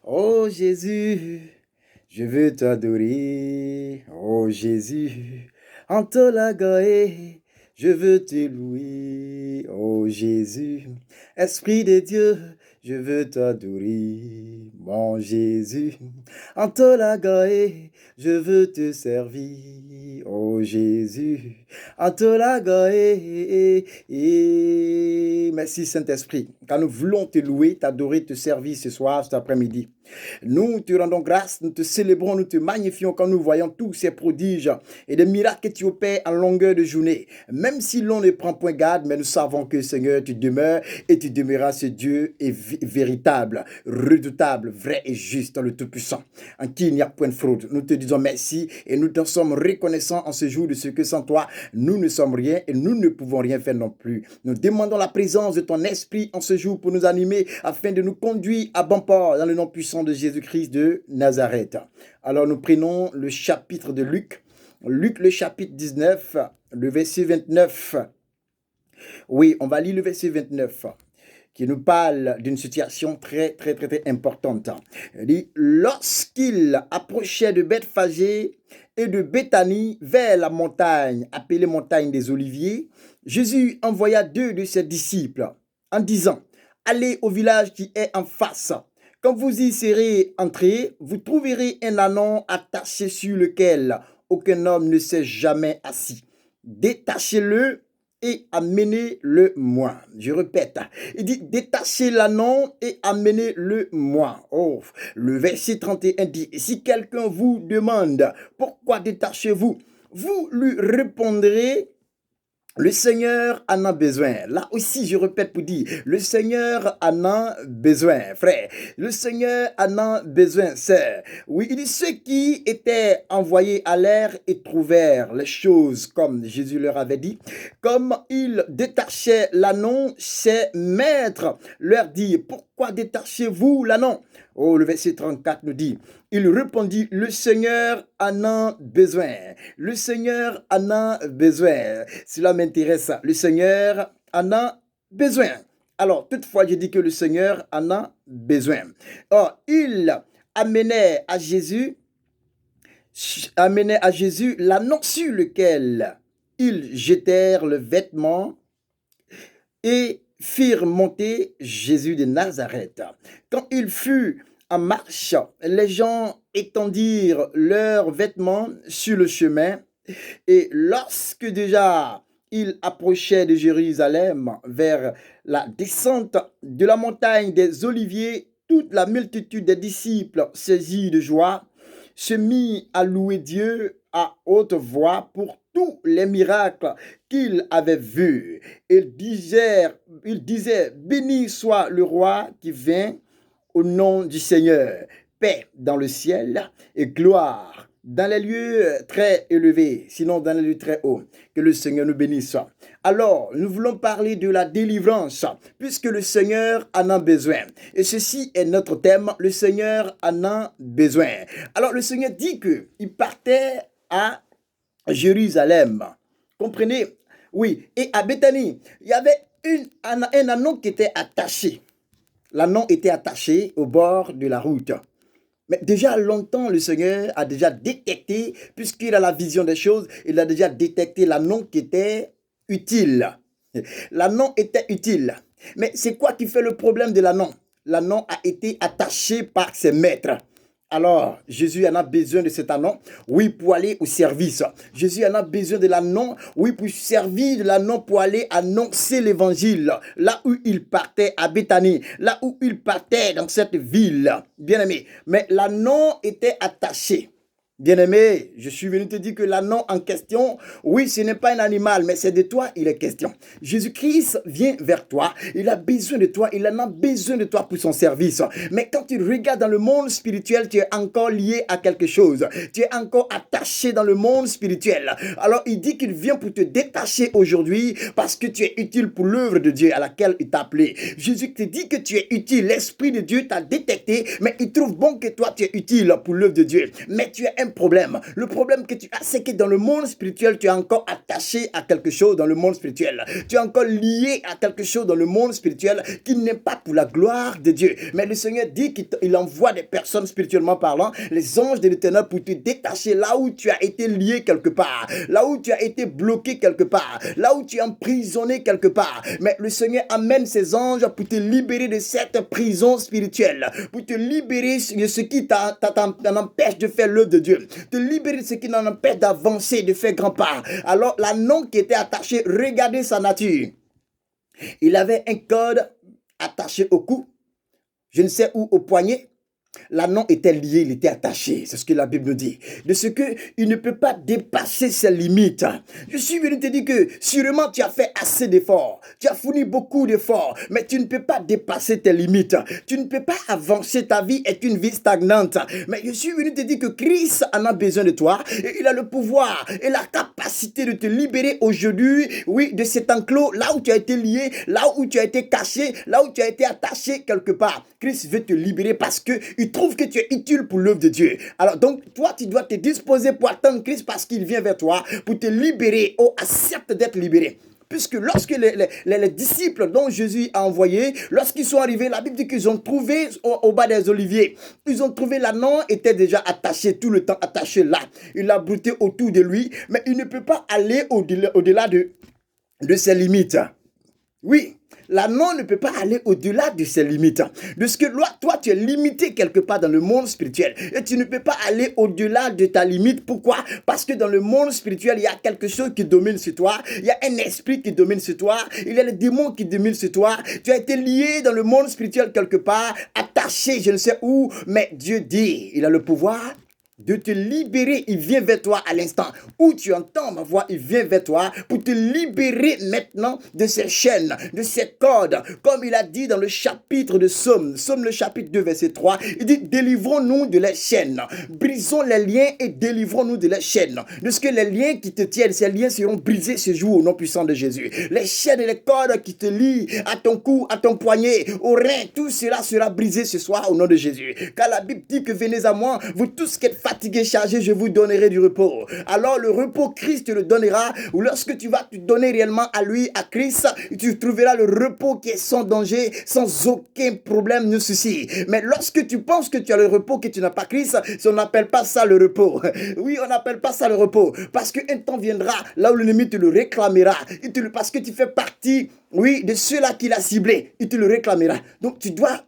Oh Jésus, je veux t'adorer. Oh Jésus, en te laguer, je veux te louer. Oh Jésus, Esprit de Dieu, je veux t'adorer. Mon Jésus, en te laguer, je veux te servir. Oh Jésus, en te laguer. Merci Saint-Esprit, car nous voulons te louer, t'adorer, te servir ce soir, cet après-midi. Nous te rendons grâce, nous te célébrons, nous te magnifions quand nous voyons tous ces prodiges et des miracles que tu opères en longueur de journée. Même si l'on ne prend point garde, mais nous savons que Seigneur, tu demeures et tu demeureras ce Dieu est véritable, redoutable, vrai et juste, le Tout-Puissant, en qui il n'y a point de fraude. Nous te disons merci et nous te sommes reconnaissants en ce jour de ce que sans toi, nous ne sommes rien et nous ne pouvons rien faire non plus. Nous demandons la présence de ton esprit en ce jour pour nous animer afin de nous conduire à bon port dans le nom puissant de Jésus-Christ de Nazareth. Alors nous prenons le chapitre de Luc, le chapitre 19, le verset 29. Oui, on va lire le verset 29 qui nous parle d'une situation très importante. Il dit, lorsqu'il approchait de Bethphagée et de Béthanie vers la montagne, appelée montagne des Oliviers, Jésus envoya 2 de ses disciples en disant, allez au village qui est en face. Quand vous y serez entrés, vous trouverez un ânon attaché sur lequel aucun homme ne s'est jamais assis. Détachez-le et amenez-le-moi. Je répète, il dit détachez l'ânon et amenez-le-moi. Oh, le verset 31 dit, si quelqu'un vous demande pourquoi détachez-vous, vous lui répondrez, le Seigneur en a besoin. Là aussi, je répète pour dire, le Seigneur en a besoin, frère. Le Seigneur en a besoin, sœur. Oui, il dit, ceux qui étaient envoyés à l'air et trouvèrent les choses comme Jésus leur avait dit. Comme ils détachaient l'ânon, ses maîtres leur dit, pourquoi détachez-vous l'ânon? Oh, le verset 34 nous dit, il répondit, le Seigneur en a besoin. Le Seigneur en a besoin. Cela m'intéresse. Le Seigneur en a besoin. Alors, toutefois, je dis que le Seigneur en a besoin. Or, il amenait à Jésus l'ânon sur lequel ils jetèrent le vêtement et firent monter Jésus de Nazareth. Quand il fut en marche, les gens étendirent leurs vêtements sur le chemin, et lorsque déjà il approchait de Jérusalem vers la descente de la montagne des Oliviers, toute la multitude des disciples, saisis de joie, se mit à louer Dieu à haute voix pour tous les miracles qu'il avait vus. Il disait, béni soit le roi qui vient au nom du Seigneur, paix dans le ciel et gloire dans les lieux très élevés, sinon dans les lieux très hauts. Que le Seigneur nous bénisse. Alors, nous voulons parler de la délivrance, puisque le Seigneur en a besoin. Et ceci est notre thème, le Seigneur en a besoin. Alors, le Seigneur dit qu'il partait à Jérusalem. Comprenez? Oui. Et à Béthanie, il y avait un ânon qui était attaché. L'ânon était attaché au bord de la route. Mais déjà longtemps, le Seigneur a déjà détecté, puisqu'il a la vision des choses, il a déjà détecté l'ânon qui était utile. L'ânon était utile. Mais c'est quoi qui fait le problème de l'ânon? L'ânon a été attaché par ses maîtres. Alors, Jésus en a besoin de cet ânon, oui, pour aller au service. Jésus en a besoin de l'ânon, oui, pour servir de l'ânon pour aller annoncer l'évangile, là où il partait à Béthanie, là où il partait dans cette ville, bien aimé. Mais l'ânon était attaché. Bien-aimé, je suis venu te dire que l'ânon en question, oui, ce n'est pas un animal, mais c'est de toi il est question. Jésus-Christ vient vers toi, il a besoin de toi, il en a besoin de toi pour son service. Mais quand tu regardes dans le monde spirituel, tu es encore lié à quelque chose. Tu es encore attaché dans le monde spirituel. Alors il dit qu'il vient pour te détacher aujourd'hui parce que tu es utile pour l'œuvre de Dieu à laquelle il t'a appelé. Jésus te dit que tu es utile, l'Esprit de Dieu t'a détecté, mais il trouve bon que toi tu es utile pour l'œuvre de Dieu. Mais tu es un un problème. Le problème que tu as, c'est que dans le monde spirituel, tu es encore attaché à quelque chose dans le monde spirituel. Tu es encore lié à quelque chose dans le monde spirituel qui n'est pas pour la gloire de Dieu. Mais le Seigneur dit qu'il envoie des personnes spirituellement parlant, les anges de l'Éternel, pour te détacher là où tu as été lié quelque part, là où tu as été bloqué quelque part, là où tu es emprisonné quelque part. Mais le Seigneur amène ses anges pour te libérer de cette prison spirituelle, pour te libérer de ce qui t'en empêche de faire l'œuvre de Dieu, te libérer de ce qui t'en empêche d'avancer, de faire grand pas. Alors l'anneau qui était attaché, regardez sa nature. Il avait un code attaché au cou, je ne sais où, au poignet. L'anneau était lié, il était attaché. C'est ce que la Bible nous dit. De ce qu'il ne peut pas dépasser ses limites. Je suis venu te dire que sûrement tu as fait assez d'efforts. Tu as fourni beaucoup d'efforts. Mais tu ne peux pas dépasser tes limites. Tu ne peux pas avancer. Ta vie est une vie stagnante. Mais je suis venu te dire que Christ en a besoin de toi. Et il a le pouvoir et la capacité de te libérer aujourd'hui, oui, de cet enclos, là où tu as été lié, là où tu as été caché, là où tu as été attaché quelque part. Christ veut te libérer parce que il trouve que tu es utile pour l'œuvre de Dieu. Alors donc, toi, tu dois te disposer pour attendre Christ parce qu'il vient vers toi pour te libérer. Oh, accepte d'être libéré. Puisque lorsque les disciples dont Jésus a envoyé, lorsqu'ils sont arrivés, la Bible dit qu'ils ont trouvé au bas des oliviers. Ils ont trouvé l'anneau était déjà attaché, tout le temps attaché là. Il l'a brouté autour de lui, mais il ne peut pas aller au-delà de ses limites. Oui, l'anneau ne peut pas aller au-delà de ses limites. De ce que toi, tu es limité quelque part dans le monde spirituel. Et tu ne peux pas aller au-delà de ta limite. Pourquoi? Parce que dans le monde spirituel, il y a quelque chose qui domine sur toi. Il y a un esprit qui domine sur toi. Il y a les démons qui dominent sur toi. Tu as été lié dans le monde spirituel quelque part, attaché je ne sais où. Mais Dieu dit, il a le pouvoir de te libérer. Il vient vers toi à l'instant où tu entends ma voix. Il vient vers toi pour te libérer maintenant de ces chaînes, de ces cordes. Comme il a dit dans le chapitre de Somme le chapitre 2 verset 3, il dit délivrons-nous de les chaînes, brisons les liens et délivrons-nous de les chaînes. De ce que les liens qui te tiennent, ces liens seront brisés ce jour au nom puissant de Jésus. Les chaînes et les cordes qui te lient à ton cou, à ton poignet, au rein, tout cela sera brisé ce soir au nom de Jésus. Car la Bible dit que venez à moi, vous tous qui êtes fatigué, chargé, je vous donnerai du repos. Alors le repos, Christ te le donnera. Ou lorsque tu vas te donner réellement à lui, à Christ, tu trouveras le repos qui est sans danger, sans aucun problème ni souci. Mais lorsque tu penses que tu as le repos, que tu n'as pas Christ, on n'appelle pas ça le repos. Oui, on n'appelle pas ça le repos. Parce qu'un temps viendra là où l'ennemi te le réclamera. Parce que tu fais partie, oui, de ceux-là qu'il a ciblés. Il te le réclamera. Donc tu dois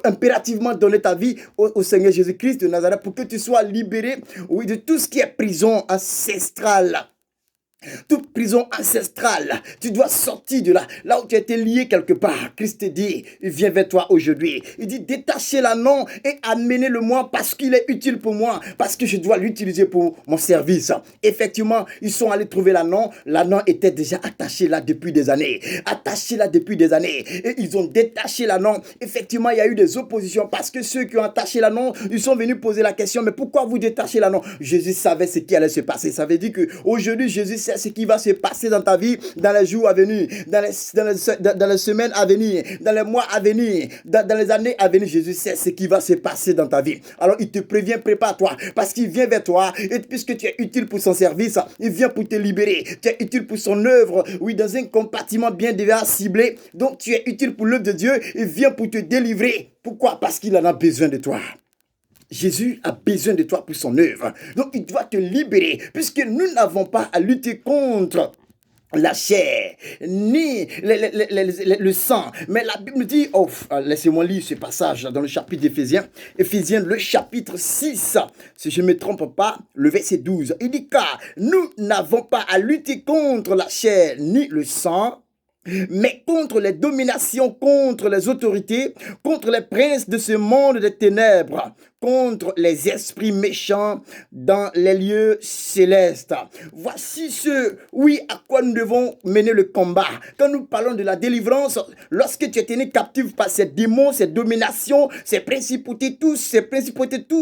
impérativement donner ta vie au Seigneur Jésus-Christ de Nazareth pour que tu sois libéré, oui, de tout ce qui est prison ancestrale. Toute prison ancestrale, tu dois sortir de là, là où tu as été lié quelque part. Christ te dit, il vient vers toi aujourd'hui. Il dit, détachez l'anneau et amenez-le-moi parce qu'il est utile pour moi, parce que je dois l'utiliser pour mon service. Effectivement, ils sont allés trouver l'anneau. L'anneau était déjà attaché là depuis des années. Attaché là depuis des années. Et ils ont détaché l'anneau. Effectivement, il y a eu des oppositions parce que ceux qui ont attaché l'anneau, ils sont venus poser la question, mais pourquoi vous détachez l'anneau? Jésus savait ce qui allait se passer. Ça veut dire qu'aujourd'hui, Jésus sait ce qui va se passer dans ta vie dans les jours à venir, dans les semaines à venir, dans les mois à venir, dans les années à venir. Jésus sait ce qui va se passer dans ta vie. Alors il te prévient, prépare-toi, parce qu'il vient vers toi, et puisque tu es utile pour son service, il vient pour te libérer. Tu es utile pour son œuvre, oui, dans un compartiment bien déjà ciblé. Donc tu es utile pour l'œuvre de Dieu, il vient pour te délivrer. Pourquoi? Parce qu'il en a besoin de toi. Jésus a besoin de toi pour son œuvre. Donc, il doit te libérer, puisque nous n'avons pas à lutter contre la chair, ni le sang. Mais la Bible dit, laissez-moi lire ce passage dans le chapitre d'Éphésiens. Éphésiens, le chapitre 6, si je ne me trompe pas, le verset 12. Il dit, car nous n'avons pas à lutter contre la chair, ni le sang, mais contre les dominations, contre les autorités, contre les princes de ce monde des ténèbres, contre les esprits méchants dans les lieux célestes. Voici oui, à quoi nous devons mener le combat. Quand nous parlons de la délivrance, lorsque tu es tenu captif par ces démons, ces dominations, ces principautés, tous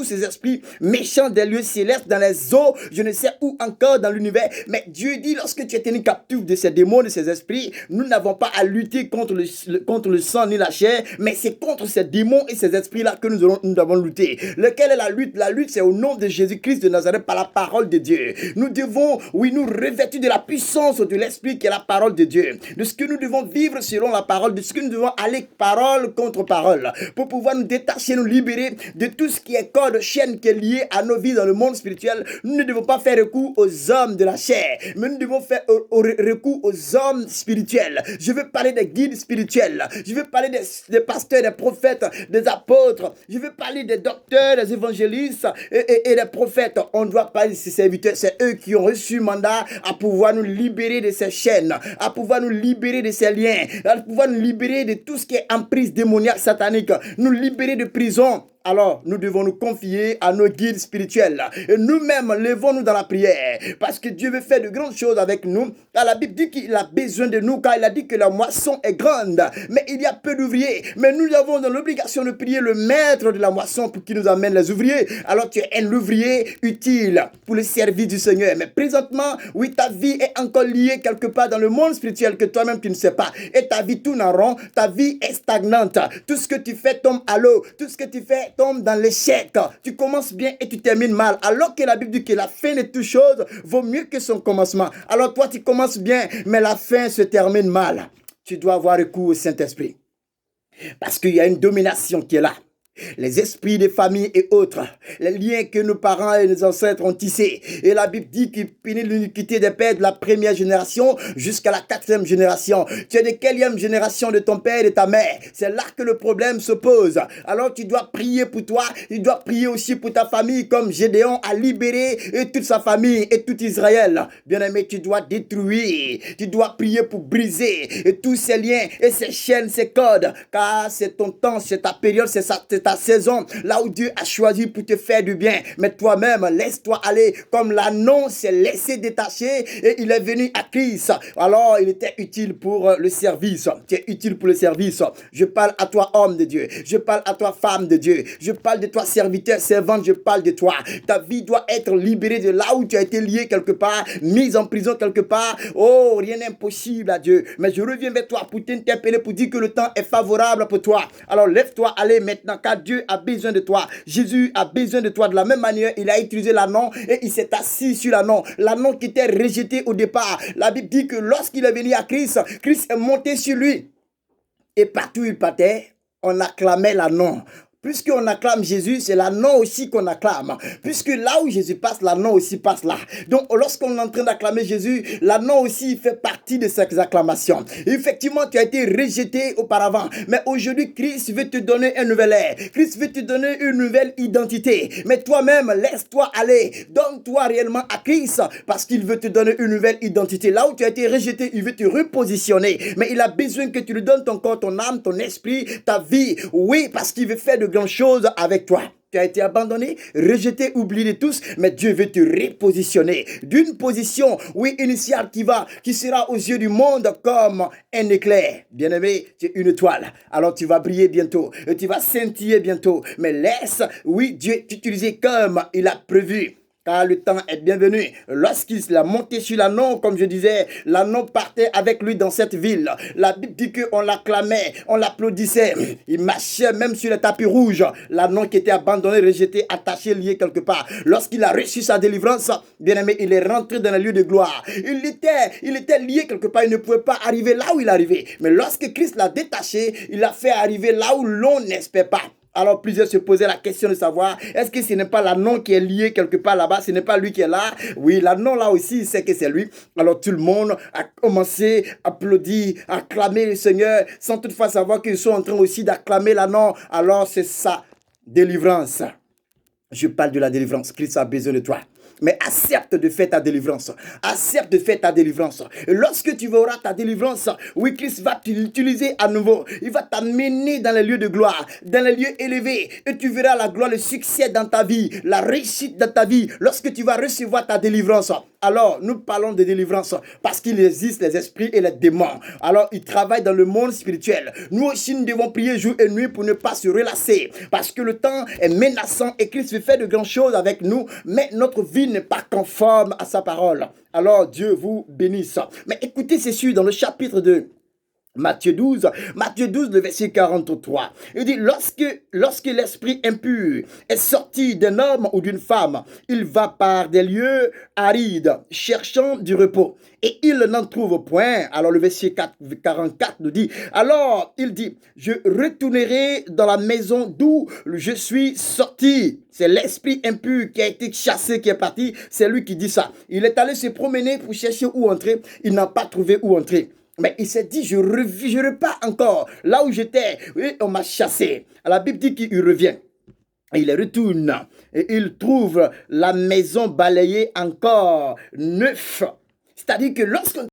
ces esprits méchants des lieux célestes, dans les eaux, je ne sais où encore dans l'univers, mais Dieu dit, lorsque tu es tenu captif de ces démons, de ces esprits, nous n'avons pas à lutter contre le sang ni la chair, mais c'est contre ces démons et ces esprits-là que nous devons lutter. Lequel est la lutte? La lutte, c'est au nom de Jésus-Christ de Nazareth par la parole de Dieu. Nous devons, oui, nous revêtir de la puissance de l'esprit qui est la parole de Dieu. De ce que nous devons vivre selon la parole, de ce que nous devons aller parole contre parole, pour pouvoir nous détacher, nous libérer de tout ce qui est corde, chaîne qui est lié à nos vies dans le monde spirituel. Nous ne devons pas faire recours aux hommes de la chair, mais nous devons faire recours aux hommes spirituels. Je veux parler des guides spirituels. Je veux parler des pasteurs, des prophètes, des apôtres. Je veux parler des docteurs, des évangélistes et des prophètes. On doit parler de ces serviteurs. C'est eux qui ont reçu mandat à pouvoir nous libérer de ces chaînes, à pouvoir nous libérer de ces liens, à pouvoir nous libérer de tout ce qui est emprise démoniaque satanique, nous libérer de prison. Alors, nous devons nous confier à nos guides spirituels. Et nous-mêmes, levons-nous dans la prière. Parce que Dieu veut faire de grandes choses avec nous. Car la Bible dit qu'il a besoin de nous. Car il a dit que la moisson est grande. Mais il y a peu d'ouvriers. Mais nous avons dans l'obligation de prier le maître de la moisson pour qu'il nous amène les ouvriers. Alors, tu es un ouvrier utile pour le service du Seigneur. Mais présentement, oui, ta vie est encore liée quelque part dans le monde spirituel que toi-même tu ne sais pas. Et ta vie tourne en rond. Ta vie est stagnante. Tout ce que tu fais tombe à l'eau. Tout ce que tu fais tombe dans l'échec. Tu commences bien et tu termines mal. Alors que la Bible dit que la fin de toute chose vaut mieux que son commencement. Alors toi, tu commences bien, mais la fin se termine mal. Tu dois avoir recours au Saint-Esprit. Parce qu'il y a une domination qui est là. Les esprits des familles et autres, les liens que nos parents et nos ancêtres ont tissés. Et la Bible dit qu'il punit l'iniquité des pères de la première génération jusqu'à la 4e génération. Tu es de quelle génération de ton père et de ta mère? C'est là que le problème se pose. Alors tu dois prier pour toi, tu dois prier aussi pour ta famille, comme Gédéon a libéré toute sa famille et tout Israël. Bien-aimé, tu dois détruire, tu dois prier pour briser tous ces liens et ces chaînes, ces codes, car c'est ton temps, c'est ta période, c'est ta saison, là où Dieu a choisi pour te faire du bien. Mais toi-même, laisse-toi aller comme l'agneau s'est laissé détacher et il est venu à Christ. Alors, il était utile pour le service. Tu es utile pour le service. Je parle à toi, homme de Dieu. Je parle à toi, femme de Dieu. Je parle de toi, serviteur, servante. Je parle de toi. Ta vie doit être libérée de là où tu as été lié quelque part, mise en prison quelque part. Oh, rien n'est impossible à Dieu. Mais je reviens vers toi pour t'interpeller, pour dire que le temps est favorable pour toi. Alors, lève-toi, allez maintenant, car Dieu a besoin de toi. Jésus a besoin de toi. De la même manière, il a utilisé l'agneau et il s'est assis sur l'agneau. L'agneau qui était rejeté au départ. La Bible dit que lorsqu'il est venu à Christ, Christ est monté sur lui. Et partout où il partait, on acclamait l'agneau. Puisqu'on acclame Jésus, c'est l'agneau aussi qu'on acclame. Puisque là où Jésus passe, l'agneau aussi passe là. Donc, lorsqu'on est en train d'acclamer Jésus, l'agneau aussi fait partie de ces acclamations. Et effectivement, tu as été rejeté auparavant. Mais aujourd'hui, Christ veut te donner un nouvel air. Christ veut te donner une nouvelle identité. Mais toi-même, laisse-toi aller. Donne-toi réellement à Christ parce qu'il veut te donner une nouvelle identité. Là où tu as été rejeté, il veut te repositionner. Mais il a besoin que tu lui donnes ton corps, ton âme, ton esprit, ta vie. Oui, parce qu'il veut faire de grandes choses avec toi. Tu as été abandonné, rejeté, oublié de tous, mais Dieu veut te repositionner d'une position, oui, initiale qui sera aux yeux du monde comme un éclair. Bien-aimé, tu es une étoile. Alors tu vas briller bientôt, tu vas scintiller bientôt, mais laisse, oui, Dieu t'utiliser comme il a prévu. Car le temps est bienvenu. Lorsqu'il a monté sur l'agneau, comme je disais, l'agneau partait avec lui dans cette ville. La Bible dit qu'on l'acclamait, on l'applaudissait. Il marchait même sur le tapis rouge. L'agneau qui était abandonné, rejeté, attaché, lié quelque part. Lorsqu'il a reçu sa délivrance, bien aimé, il est rentré dans le lieu de gloire. Il était lié quelque part, il ne pouvait pas arriver là où il arrivait. Mais lorsque Christ l'a détaché, il l'a fait arriver là où l'on n'espère pas. Alors plusieurs se posaient la question de savoir, est-ce que ce n'est pas l'agneau qui est lié quelque part là-bas, ce n'est pas lui qui est là? Oui, l'agneau là aussi, il sait que c'est lui. Alors tout le monde a commencé à applaudir, à acclamer le Seigneur, sans toutefois savoir qu'ils sont en train aussi d'acclamer l'agneau. Alors c'est sa délivrance. Je parle de la délivrance, Christ a besoin de toi. Mais accepte de faire ta délivrance. Accepte de faire ta délivrance. Et lorsque tu verras ta délivrance, oui, Christ va t'utiliser à nouveau. Il va t'amener dans les lieux de gloire, dans les lieux élevés. Et tu verras la gloire, le succès dans ta vie, la réussite dans ta vie. Lorsque tu vas recevoir ta délivrance. Alors, nous parlons de délivrance parce qu'il existe les esprits et les démons. Alors, ils travaillent dans le monde spirituel. Nous aussi, nous devons prier jour et nuit pour ne pas se relâcher. Parce que le temps est menaçant et Christ veut faire de grandes choses avec nous. Mais notre vie n'est pas conforme à sa parole. Alors, Dieu vous bénisse. Mais écoutez ceci dans le chapitre 2 Matthieu 12, le verset 43. Il dit, lorsque l'esprit impur est sorti d'un homme ou d'une femme, il va par des lieux arides, cherchant du repos. Et il n'en trouve point. Alors le verset 44 nous dit, alors il dit, je retournerai dans la maison d'où je suis sorti. C'est l'esprit impur qui a été chassé, qui est parti. C'est lui qui dit ça. Il est allé se promener pour chercher où entrer. Il n'a pas trouvé où entrer. Mais il s'est dit, je repars encore là où j'étais. Oui, on m'a chassé. La Bible dit qu'il revient. Il retourne et il trouve la maison balayée encore neuf. C'est-à-dire que lorsqu'on